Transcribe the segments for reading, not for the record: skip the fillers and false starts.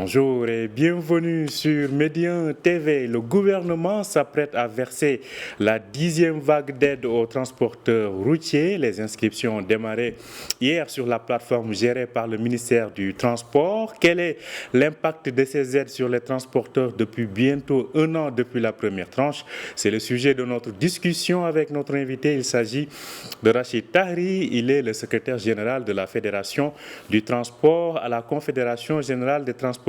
Bonjour et bienvenue sur Médien TV. Le gouvernement s'apprête à verser la 10e vague d'aide aux transporteurs routiers. Les inscriptions ont démarré hier sur la plateforme gérée par le ministère du Transport. Quel est l'impact de ces aides sur les transporteurs depuis bientôt un an depuis la première tranche? C'est le sujet de notre discussion avec notre invité. Il s'agit de Rachid Tahri. Il est le secrétaire général de la Fédération du transport à la Confédération générale des transporteurs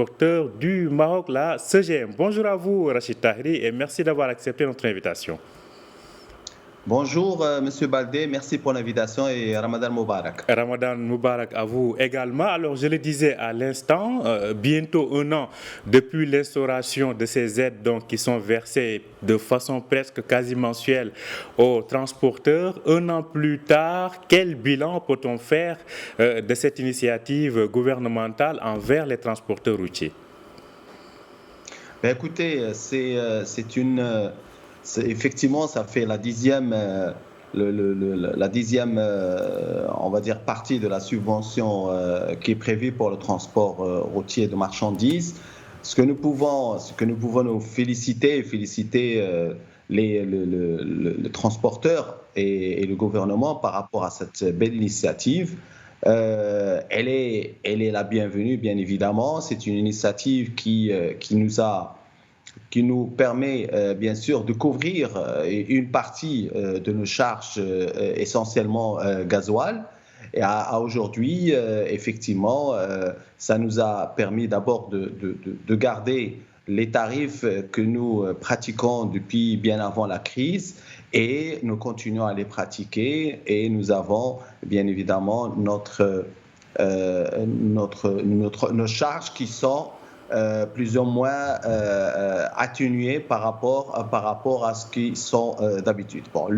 du Maroc, la CGM. Bonjour à vous, Rachid Tahri, et merci d'avoir accepté notre invitation. Bonjour, Monsieur Baldé, merci pour l'invitation et Ramadan Moubarak. Ramadan Moubarak à vous également. Alors, je le disais à l'instant, bientôt un an depuis l'instauration de ces aides donc, qui sont versées de façon presque quasi mensuelle aux transporteurs. Un an plus tard, quel bilan peut-on faire de cette initiative gouvernementale envers les transporteurs routiers? Écoutez, effectivement, ça fait la dixième, on va dire, partie de la subvention qui est prévue pour le transport routier de marchandises. Ce que nous pouvons nous féliciter les transporteurs et le gouvernement par rapport à cette belle initiative. Elle est la bienvenue, bien évidemment. C'est une initiative qui nous permet bien sûr de couvrir une partie de nos charges essentiellement gasoil. Et à aujourd'hui, effectivement, ça nous a permis d'abord de garder les tarifs que nous pratiquons depuis bien avant la crise et nous continuons à les pratiquer et nous avons bien évidemment nos charges qui sont plus ou moins atténués par rapport à ce qu'ils sont d'habitude. Bon,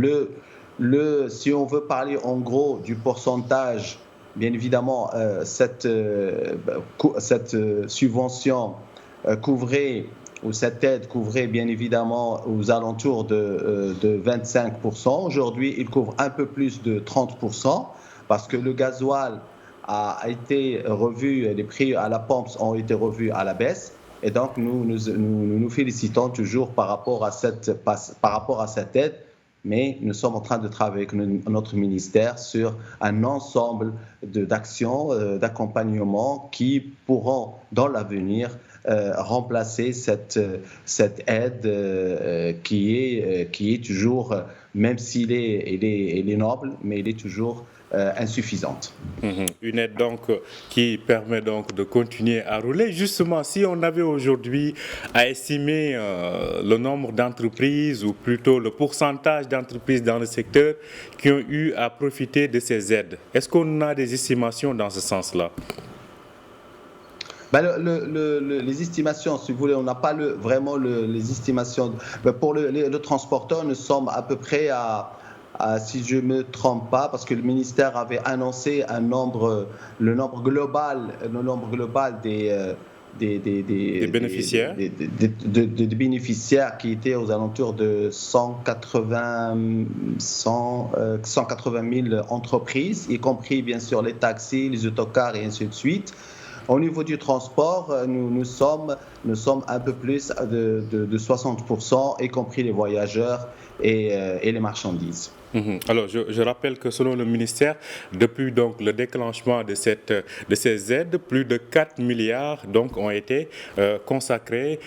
si on veut parler en gros du pourcentage, bien évidemment, cette subvention couvrait, ou cette aide couvrait bien évidemment aux alentours de 25%. Aujourd'hui, il couvre un peu plus de 30% parce que le gasoil a été revu, les prix à la pompe ont été revus à la baisse et donc nous félicitons toujours par rapport à cette aide, mais nous sommes en train de travailler avec notre ministère sur un ensemble d'actions, d'accompagnement qui pourront dans l'avenir remplacer cette aide qui est toujours, même s'il est noble, mais il est toujours insuffisante. Une aide donc qui permet donc de continuer à rouler. Justement, si on avait aujourd'hui à estimer le nombre d'entreprises ou plutôt le pourcentage d'entreprises dans le secteur qui ont eu à profiter de ces aides, est-ce qu'on a des estimations dans ce sens-là? Les estimations, si vous voulez, on n'a pas vraiment les estimations. Pour le transporteur, nous sommes à peu près si je ne me trompe pas, parce que le ministère avait annoncé le nombre global des bénéficiaires. Des bénéficiaires qui étaient aux alentours de 180 000 entreprises, y compris bien sûr les taxis, les autocars et ainsi de suite. Au niveau du transport, nous sommes un peu plus de 60%, y compris les voyageurs et les marchandises. Alors, je rappelle que selon le ministère, depuis donc le déclenchement de ces aides, plus de 4 milliards donc, ont été consacrés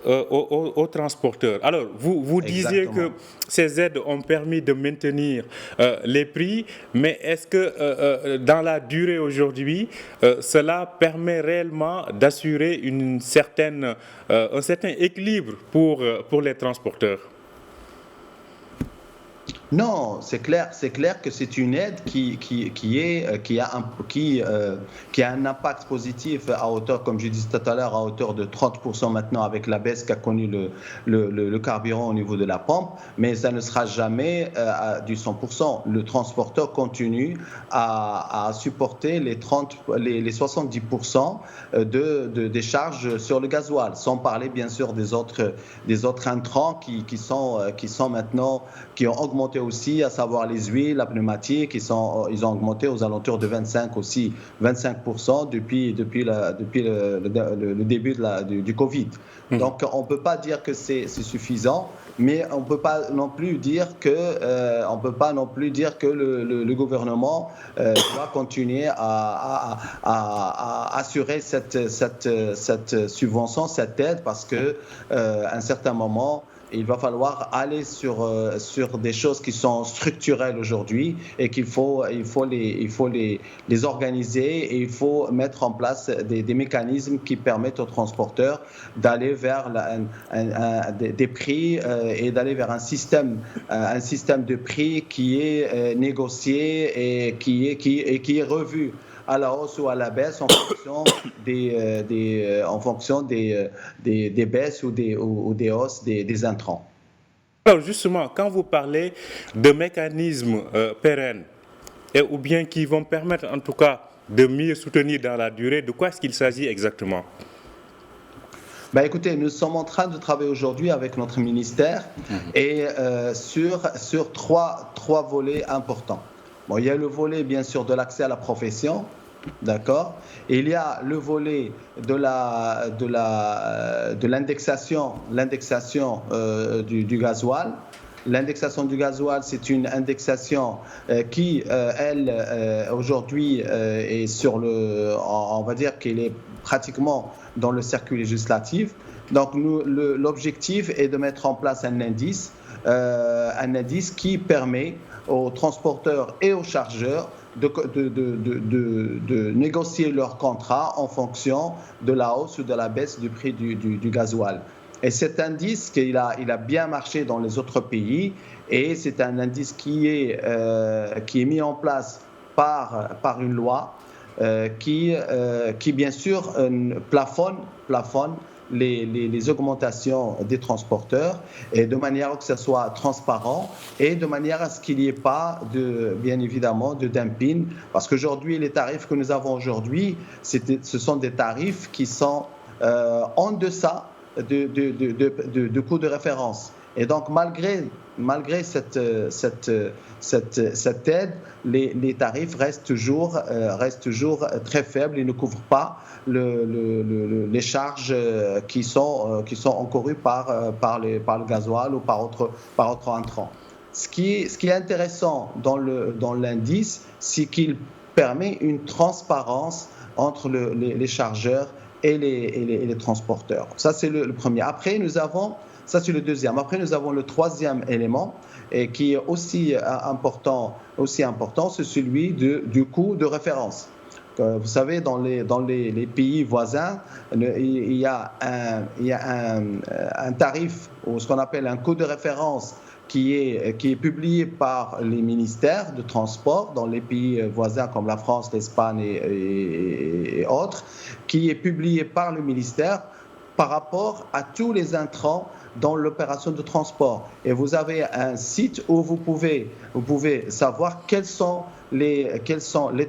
aux transporteurs. Alors, vous disiez que ces aides ont permis de maintenir les prix, mais est-ce que dans la durée aujourd'hui, cela permet réellement d'assurer un certain équilibre pour les transporteurs? Non, c'est clair que c'est une aide qui a un impact positif à hauteur, comme je disais tout à l'heure, à hauteur de 30% maintenant avec la baisse qu'a connue le carburant au niveau de la pompe, mais ça ne sera jamais du 100%. Le transporteur continue à supporter les 70% des charges sur le gasoil, sans parler bien sûr des autres intrants qui ont augmenté aussi, à savoir les huiles, la pneumatique, ils ont augmenté aux alentours de 25% depuis le début du Covid. Donc on ne peut pas dire que c'est suffisant, mais on ne peut pas non plus dire que le gouvernement doit continuer à assurer cette subvention, cette aide, parce que à un certain moment, il va falloir aller sur des choses qui sont structurelles aujourd'hui et qu'il faut les organiser, et il faut mettre en place des mécanismes qui permettent aux transporteurs d'aller vers des prix et d'aller vers un système de prix qui est négocié et qui est revu à la hausse ou à la baisse en fonction des baisses ou des hausses des intrants. Alors justement, quand vous parlez de mécanismes pérennes, ou bien qui vont permettre en tout cas de mieux soutenir dans la durée, de quoi est-ce qu'il s'agit exactement ? Écoutez, nous sommes en train de travailler aujourd'hui avec notre ministère et sur trois volets importants. Bon, il y a le volet, bien sûr, de l'accès à la profession, d'accord. Et il y a le volet de l'indexation du gasoil. L'indexation du gasoil, c'est une indexation qui, aujourd'hui, est on va dire qu'elle est pratiquement dans le circuit législatif. Donc, l'objectif est de mettre en place un indice qui permet aux transporteurs et aux chargeurs de négocier leur contrat en fonction de la hausse ou de la baisse du prix du gasoil. Et cet indice, il a bien marché dans les autres pays, et c'est un indice qui est mis en place par une loi qui bien sûr plafonne les augmentations des transporteurs, et de manière à ce que ça soit transparent et de manière à ce qu'il n'y ait pas bien évidemment de dumping, parce qu'aujourd'hui les tarifs que nous avons aujourd'hui, ce sont des tarifs qui sont en deçà de coûts de référence. Et donc malgré cette aide, les tarifs restent toujours très faibles et ne couvrent pas les charges qui sont encourues par le gasoil ou par autre intrant. Ce qui est intéressant dans l'indice, c'est qu'il permet une transparence entre les chargeurs et les transporteurs. Ça, c'est le premier. Après, ça, c'est le deuxième. Après, nous avons le troisième élément, et qui est aussi important, c'est celui du coût de référence. Vous savez, dans les pays voisins, il y a un tarif, ou ce qu'on appelle un coût de référence, qui est publié par les ministères de transport dans les pays voisins comme la France, l'Espagne et autres, qui est publié par le ministère par rapport à tous les intrants dans l'opération de transport. Et vous avez un site où vous pouvez savoir quels sont les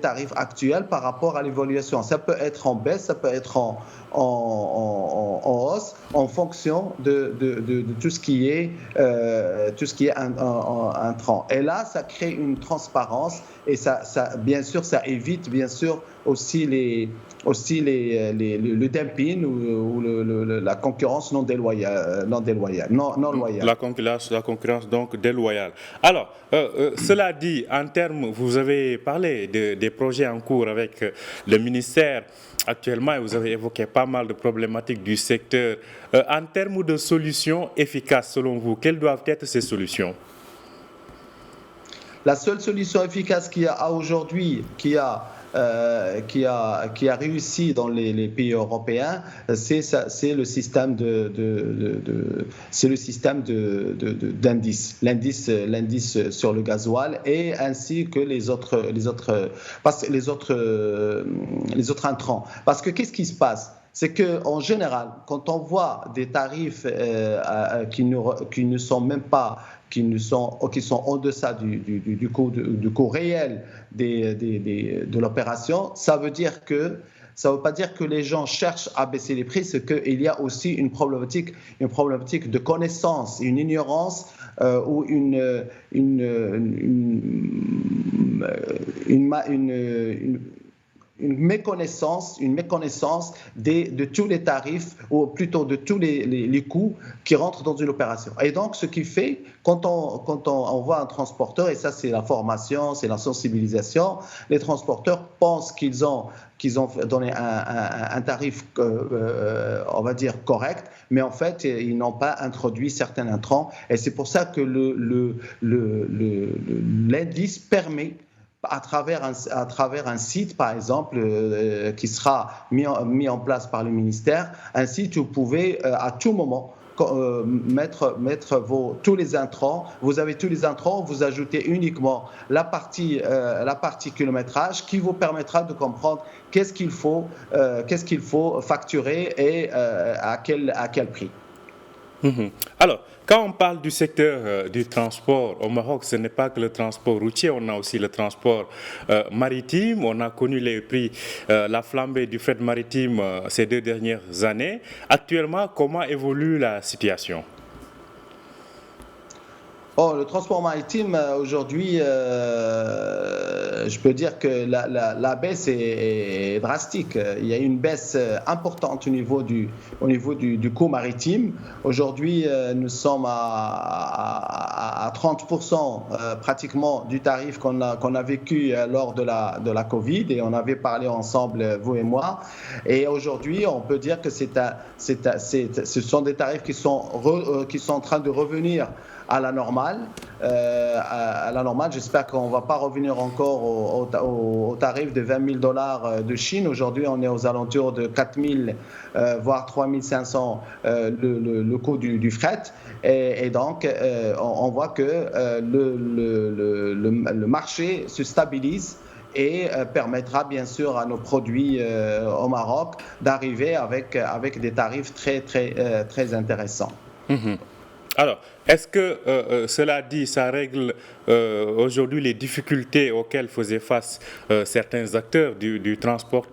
tarifs actuels par rapport à l'évaluation. Ça peut être en baisse, ça peut être en hausse, en fonction de tout ce qui est intrant. Et là, ça crée une transparence, et ça bien sûr, ça évite bien sûr aussi le dumping ou la concurrence non loyale. La concurrence donc déloyale. Alors, cela dit, en termes, vous avez parlé des projets en cours avec le ministère actuellement, et vous avez évoqué pas mal de problématiques du secteur. En termes de solutions efficaces, selon vous, quelles doivent être ces solutions ? La seule solution efficace qu'il y a aujourd'hui, qui a réussi dans les pays européens, c'est le système d'indice, l'indice sur le gasoil, et ainsi que les autres intrants. Parce que qu'est-ce qui se passe ? C'est qu'en général, quand on voit des tarifs qui ne sont même pas, qui sont en deçà du coût réel de l'opération, ça veut dire que Ça ne veut pas dire que les gens cherchent à baisser les prix, c'est qu'il y a aussi une problématique de connaissance, une ignorance ou une méconnaissance de tous les tarifs, ou plutôt de tous les coûts qui rentrent dans une opération. Et donc, ce qui fait, quand on voit un transporteur, et ça c'est la formation, c'est la sensibilisation, les transporteurs pensent qu'ils ont donné un tarif, on va dire, correct, mais en fait, ils n'ont pas introduit certains intrants. Et c'est pour ça que l'indice permet, à travers un site, par exemple, qui sera mis en place par le ministère, un site où vous pouvez à tout moment mettre tous les intrants. Vous avez tous les intrants, vous ajoutez uniquement la partie kilométrage qui vous permettra de comprendre qu'est-ce qu'il faut facturer et à quel prix. Alors, quand on parle du secteur du transport au Maroc, ce n'est pas que le transport routier, on a aussi le transport maritime. On a connu les prix, la flambée du fret maritime ces 2 dernières années. Actuellement, comment évolue la situation ? Le transport maritime, aujourd'hui, je peux dire que la baisse est drastique. Il y a une baisse importante au niveau du coût maritime. Aujourd'hui, nous sommes à 30% pratiquement du tarif qu'on a vécu lors de la Covid, et on avait parlé ensemble, vous et moi. Et aujourd'hui, on peut dire que ce sont des tarifs qui sont en train de revenir à la normale. J'espère qu'on ne va pas revenir encore au tarif de $20,000 de Chine. Aujourd'hui, on est aux alentours de 4 000, voire 3 500 le coût du fret. Et donc, on voit que le marché se stabilise et permettra bien sûr à nos produits au Maroc d'arriver avec des tarifs très, très, très intéressants. Alors, est-ce que cela dit, ça règle aujourd'hui les difficultés auxquelles faisaient face certains acteurs du transport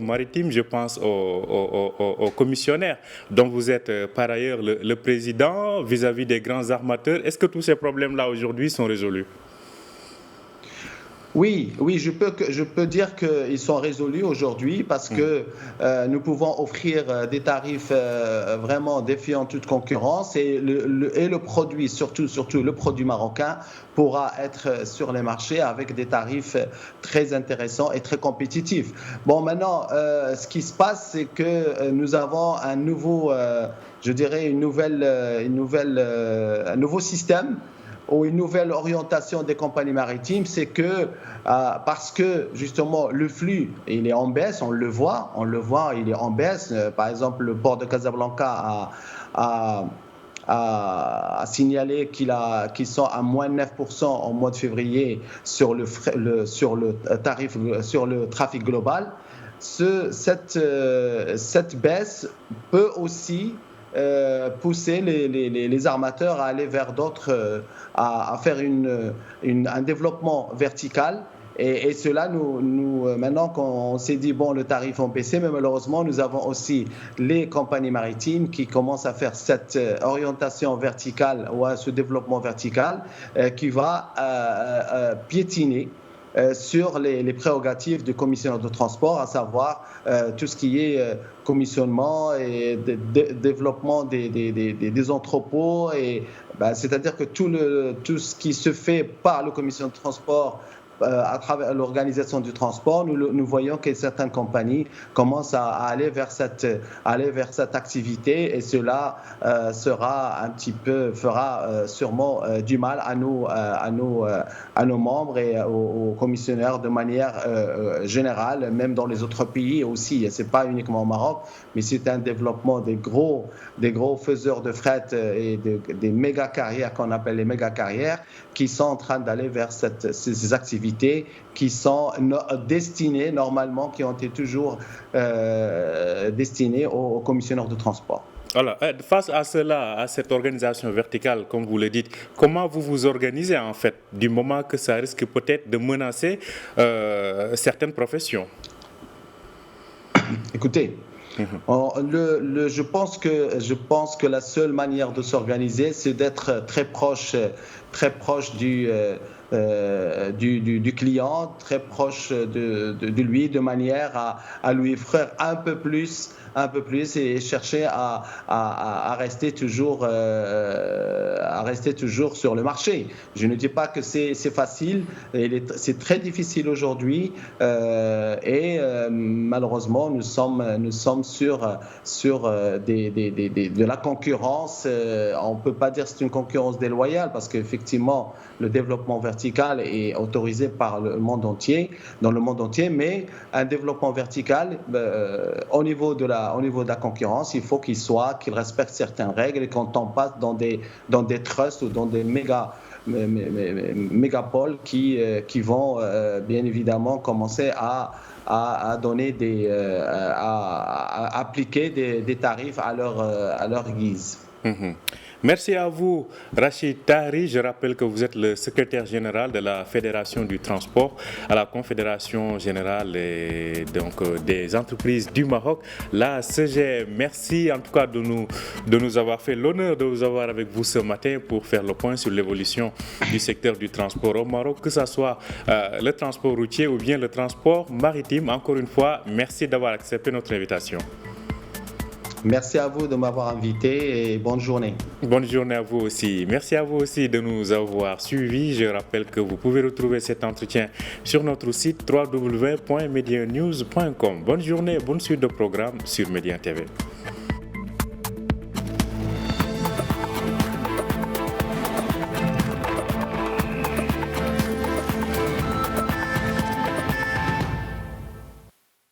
maritime? Je pense aux commissionnaires dont vous êtes par ailleurs le président vis-à-vis des grands armateurs. Est-ce que tous ces problèmes-là aujourd'hui sont résolus? Oui, je peux dire qu'ils sont résolus aujourd'hui parce que nous pouvons offrir des tarifs vraiment défiant toute concurrence, et le produit, surtout le produit marocain, pourra être sur les marchés avec des tarifs très intéressants et très compétitifs. Bon, maintenant, ce qui se passe, c'est que nous avons un nouveau système ou une nouvelle orientation des compagnies maritimes. C'est que parce que justement le flux il est en baisse, on le voit, il est en baisse. Par exemple, le port de Casablanca a signalé qu'ils sont à moins 9% en mois de février sur le trafic global. Cette baisse peut aussi pousser les armateurs à aller vers d'autres, à faire un développement vertical. Et cela, maintenant qu'on s'est dit, bon, le tarif a baissé, mais malheureusement, nous avons aussi les compagnies maritimes qui commencent à faire cette orientation verticale, ou ce développement vertical qui va piétiner sur les prérogatives du commissionnaire de transport, à savoir tout ce qui est commissionnement et développement des entrepôts. C'est-à-dire que tout ce qui se fait par le commissionnaire de transport à travers l'organisation du transport, nous voyons que certaines compagnies commencent à aller vers cette activité, et cela fera sûrement du mal à nos membres et aux commissionnaires de manière générale, même dans les autres pays aussi. Et c'est pas uniquement au Maroc, mais c'est un développement des gros faiseurs de fret et des méga carrières qu'on appelle les méga carrières, qui sont en train d'aller vers ces activités qui sont destinées normalement, qui ont été toujours destinées aux commissionnaires de transport. Alors, face à cela, à cette organisation verticale, comme vous le dites, comment vous vous organisez en fait, du moment que ça risque peut-être de menacer certaines professions? Écoutez, je pense que la seule manière de s'organiser, c'est d'être très proche du client, très proche de lui, de manière à lui offrir un peu plus et chercher à rester toujours sur le marché. Je ne dis pas que c'est facile, c'est très difficile aujourd'hui et malheureusement nous sommes sur de la concurrence. On ne peut pas dire que c'est une concurrence déloyale parce qu'effectivement le développement vertical est autorisé par le monde entier, dans le monde entier, mais un développement vertical au niveau de la concurrence, il faut qu'il respecte certaines règles et qu'on ne tombe pas dans des trusts ou dans des mégapoles qui vont bien évidemment commencer à appliquer des tarifs à leur guise. Merci à vous, Rachid Tahri. Je rappelle que vous êtes le secrétaire général de la Fédération du transport à la Confédération générale des entreprises du Maroc, la CGM. Merci en tout cas de nous avoir fait l'honneur de vous avoir avec vous ce matin pour faire le point sur l'évolution du secteur du transport au Maroc, que ce soit le transport routier ou bien le transport maritime. Encore une fois, merci d'avoir accepté notre invitation. Merci à vous de m'avoir invité et bonne journée. Bonne journée à vous aussi. Merci à vous aussi de nous avoir suivis. Je rappelle que vous pouvez retrouver cet entretien sur notre site www.medianews.com. Bonne journée, bonne suite de programmes sur Média TV.